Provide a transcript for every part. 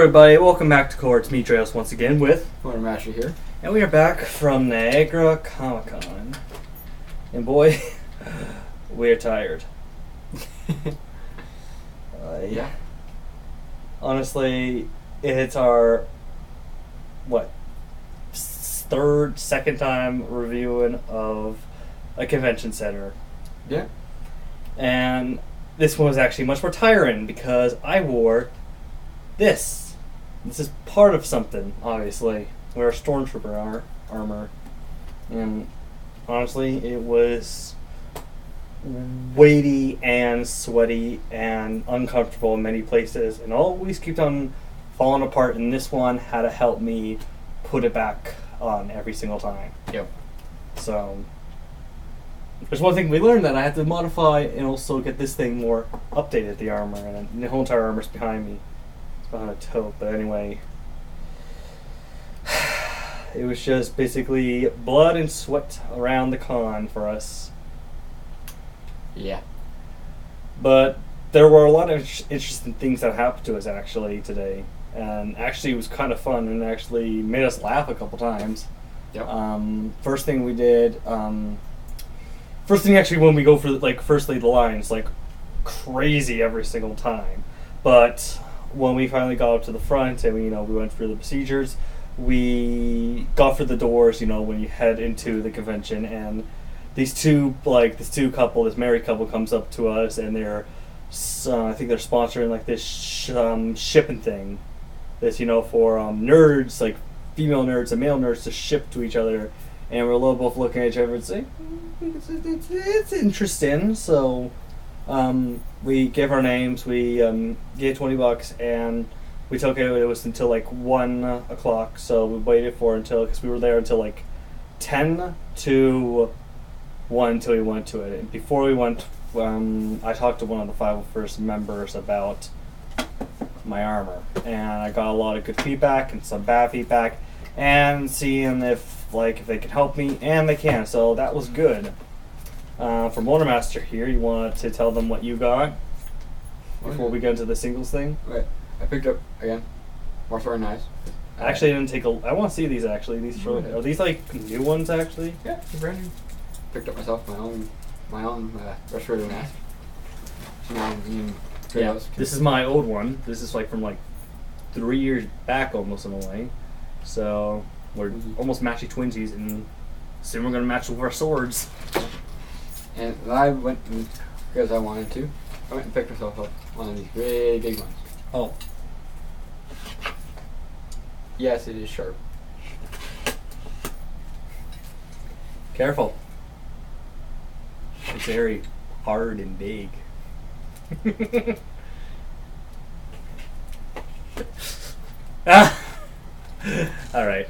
Everybody, welcome back to Core. It's me, Trails, once again with Motormaster here. and we are back from Niagara Comic Con. And boy, we're tired. Yeah. Honestly, it's our second time reviewing of a convention center. Yeah. And this one was actually much more tiring because I wore this. This is part of something, obviously. We're a stormtrooper armor. And honestly, it was weighty and sweaty and uncomfortable in many places. And always kept on falling apart. And this one had to help me put it back on every single time. Yep. So, there's one thing we learned that I had to modify and also get this thing more updated, the armor. And the whole entire armor's behind me. Behind a tote, but anyway, it was just basically blood and sweat around the con for us. Yeah. But there were a lot of interesting things that happened to us actually today, and actually it was kind of fun and actually made us laugh a couple times. Yep. First thing we did, actually when we go for firstly the lines like crazy every single time, but when we finally got up to the front and we went through the procedures, we got through the doors, when you head into the convention, and this married couple comes up to us, and they're, I think they're sponsoring this shipping thing, this, for nerds, like female nerds and male nerds to ship to each other, and we're both looking at each other and saying, it's interesting, so we gave our names, we gave $20, and we took it. It was until 1 o'clock, so we waited because we were there until 10 to 1 until we went to it. And before we went, I talked to one of the 501st members about my armor, and I got a lot of good feedback and some bad feedback, and seeing if they could help me, and they can. So that was good. For Motormaster here, you want to tell them what you got before we go into the singles thing? Okay. I picked up, again, more throwing knives. Actually, I didn't take I want to see these, actually. Are these, new ones, actually? Yeah, they're brand new. Picked up myself my own respirator mask. So now Yeah, this is my old one. This is, from, 3 years back, almost, in a way. So, we're almost matching twinsies, and soon we're going to match with our swords. And I went, because I wanted to, I went and picked myself up one of these really big ones. Oh. Yes, it is sharp. Careful. It's very hard and big. Alright.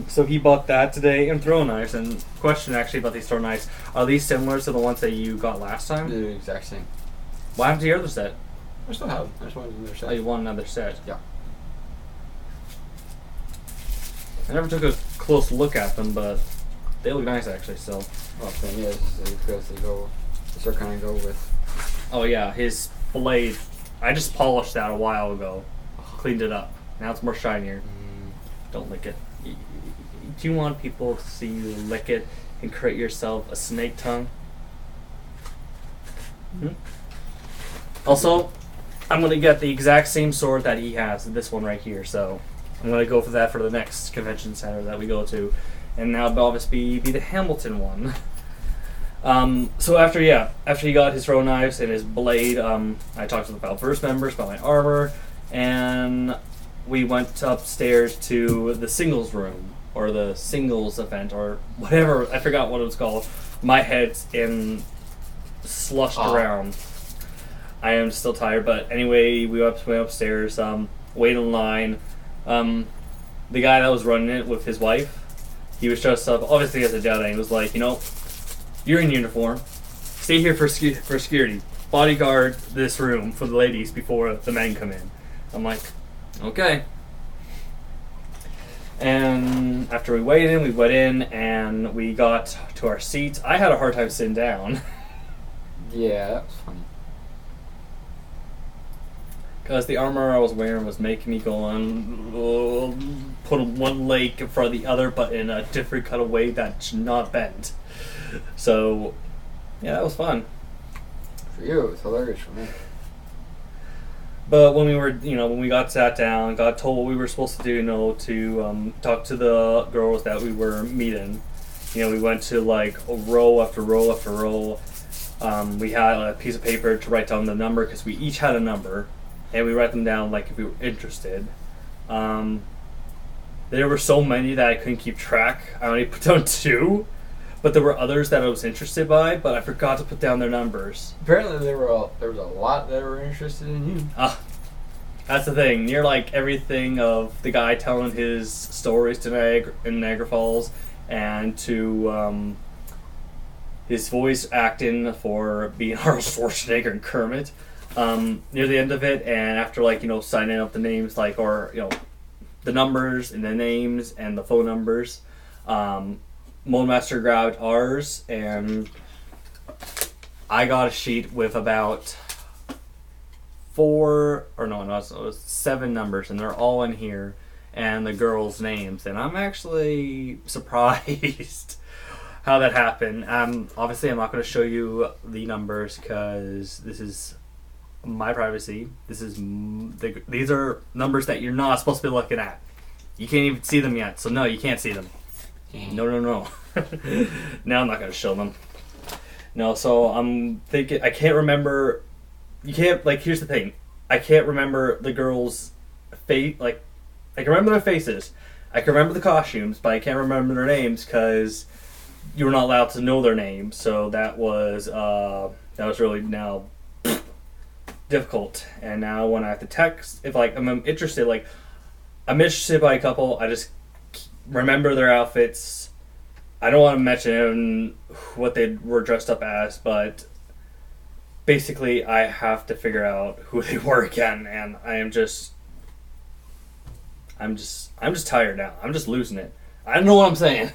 So he bought that today, and throwing knives. And question actually about these throwing knives: are these similar to the ones that you got last time? They're the exact same. What happened to your other set? I still have them. I just wanted another set. Oh, you want another set? Yeah. I never took a close look at them, but they look nice actually. So. Well, the thing is because they start kind of go with. Oh yeah, his blade. I just polished that a while ago, cleaned it up. Now it's more shinier. Don't lick it. Do you want people to see you lick it and create yourself a snake tongue? Also, I'm going to get the exact same sword that he has, this one right here, so I'm going to go for that for the next convention center that we go to, and now it'll obviously be the Hamilton one. So after he got his throw knives and his blade, I talked to the 501st members about my armor, and we went upstairs to the singles room, or the singles event, or whatever, I forgot what it was called. My head's slushed around. I am still tired, but anyway, we went upstairs, waited in line. The guy that was running it with his wife, he was dressed up, obviously as a Jedi, he was like, you're in uniform, stay here for security, bodyguard this room for the ladies before the men come in. I'm like, okay. And after we waited, we went in and we got to our seats. I had a hard time sitting down. Yeah, that was funny. Because the armor I was wearing was making me go on, put one leg in front of the other, but in a different kind of way that should not bend. So, yeah, that was fun. For you, it was hilarious for me. But when when we got sat down, got told what we were supposed to do, to talk to the girls that we were meeting. We went to like a row after row after row. We had a piece of paper to write down the number because we each had a number, and we write them down like if we were interested. There were so many that I couldn't keep track. I only put down 2, but there were others that I was interested by, but I forgot to put down their numbers. Apparently, there was a lot that were interested in you. That's the thing. Near like everything of the guy telling his stories to Niagara Falls, and to his voice acting for being Arnold Schwarzenegger and Kermit. Near the end of it, and after signing up the names, the numbers and the names and the phone numbers, Motormaster grabbed ours, and I got a sheet with about 7 numbers, and they're all in here, and the girls' names, and I'm actually surprised how that happened. Obviously, I'm not going to show you the numbers because this is my privacy. These are numbers that you're not supposed to be looking at. You can't even see them yet, so no, you can't see them. No. Now I'm not going to show them. No, so I'm thinking, I can't remember. Here's the thing. I can't remember the girls' face. I can remember their faces. I can remember the costumes, but I can't remember their names because you were not allowed to know their names. So that was really now difficult. And now when I have to text, if I'm interested, I'm interested by a couple, I just remember their outfits. I don't want to mention what they were dressed up as, but basically I have to figure out who they were again, and I'm just tired now. I'm just losing it. I don't know what I'm saying.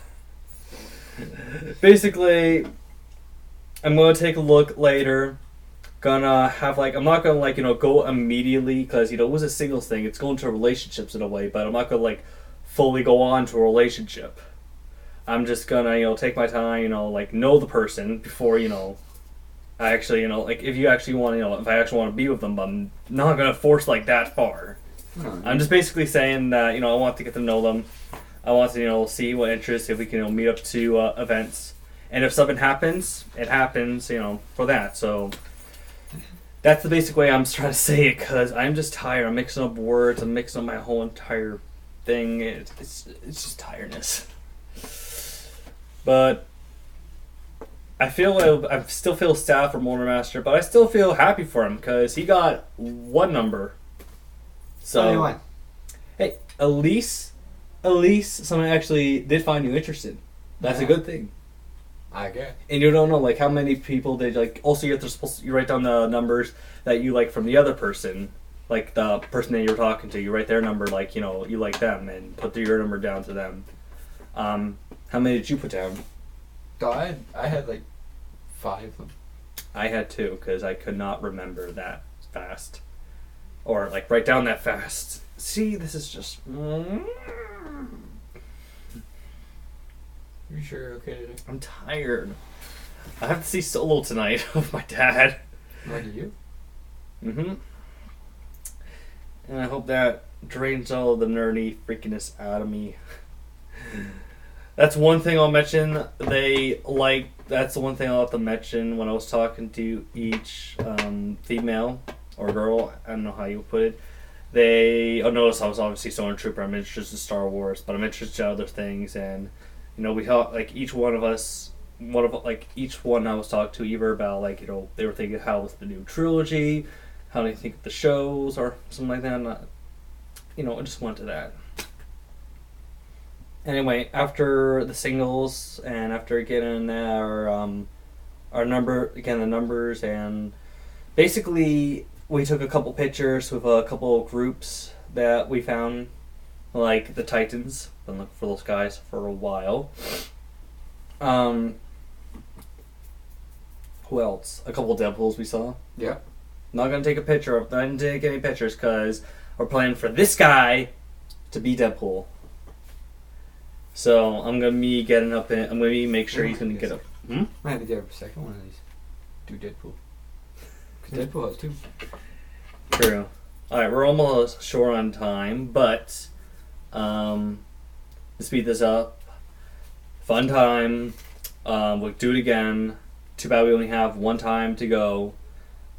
Basically, I'm going to take a look later. Gonna have I'm not gonna go immediately because it was a singles thing. It's going to relationships in a way, but I'm not gonna fully go on to a relationship. I'm just gonna take my time, know the person before I actually if you actually want if I actually want to be with them, but I'm not gonna force that far. I'm just basically saying that I want to get to know them. I want to see what interests, if we can meet up to events, and if something happens, it happens for that. So that's the basic way I'm trying to say it, because I'm just tired. I'm mixing up words. I'm mixing up my whole entire thing. It's just tiredness. But I still feel sad for Motormaster, but I still feel happy for him because he got 1 number. So anyway, hey, at least someone actually did find you interested. That's a good thing. I guess. And you don't know how many people did also you write down the numbers that you like from the other person, the person that you're talking to. You write their number you like them and put your number down to them. How many did you put down? I had 5 of them. I had 2 because I could not remember that fast, or write down that fast. See, this is just. You sure you're okay today? I'm tired. I have to see Solo tonight with my dad. Why do you? Mm-hmm. And I hope that drains all of the nerdy freakiness out of me. That's one thing I'll mention. That's the one thing I'll have to mention when I was talking to each female or girl. I don't know how you put it. Notice I was obviously Stormtrooper. I'm interested in Star Wars, but I'm interested in other things, and we help each one of us. Each one I was talking to either about they were thinking how was the new trilogy, how do you think of the shows or something like that. I just went to that. Anyway, after the singles and after getting our number again, the numbers, and basically we took a couple pictures with a couple of groups that we found, like the Titans. Been looking for those guys for a while. Who else? A couple of Deadpools we saw. Yeah. Not gonna take a picture of. Not gonna take any pictures because we're planning for this guy to be Deadpool. So I'm gonna be getting up in. I'm gonna be make sure he's gonna get up. Might have to get a second one of these. Do Deadpool. Because Deadpool has two. True. Alright, we're almost short on time, but to speed this up, fun time. We'll do it again. Too bad we only have one time to go,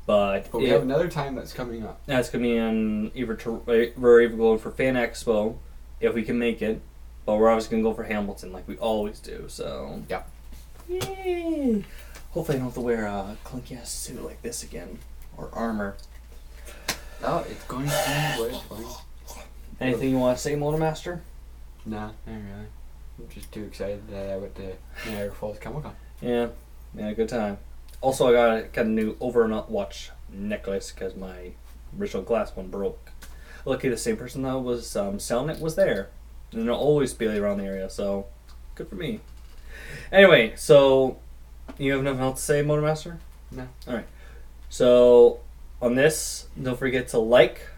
but we have another time that's coming up. That's gonna be in we're either going for Fan Expo if we can make it, but we're obviously gonna go for Hamilton like we always do. So yeah, yay! Hopefully I don't have to wear a clunky ass suit like this again or armor. Oh, it's going to be what it's going. Anything you want to say, Motormaster? Nah, not really. I'm just too excited that I went to Niagara Falls Comic Con. Yeah, good time. Also, I got a new Overwatch necklace because my original glass one broke. Lucky the same person that was selling it was there. And they'll always be around the area, so good for me. Anyway, so you have nothing else to say, Motormaster? No. Alright. So, on this, don't forget to like,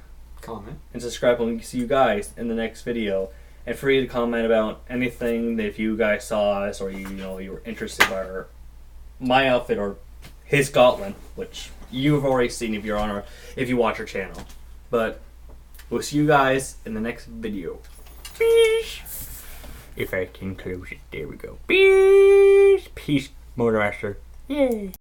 comment, and subscribe, and we can see you guys in the next video. And free to comment about anything that if you guys saw us or you were interested by my outfit or his Scotland, which you've already seen if you watch our channel. But we'll see you guys in the next video. Peace. If I can close it, there we go. Peace. Peace, Motormaster. Yay.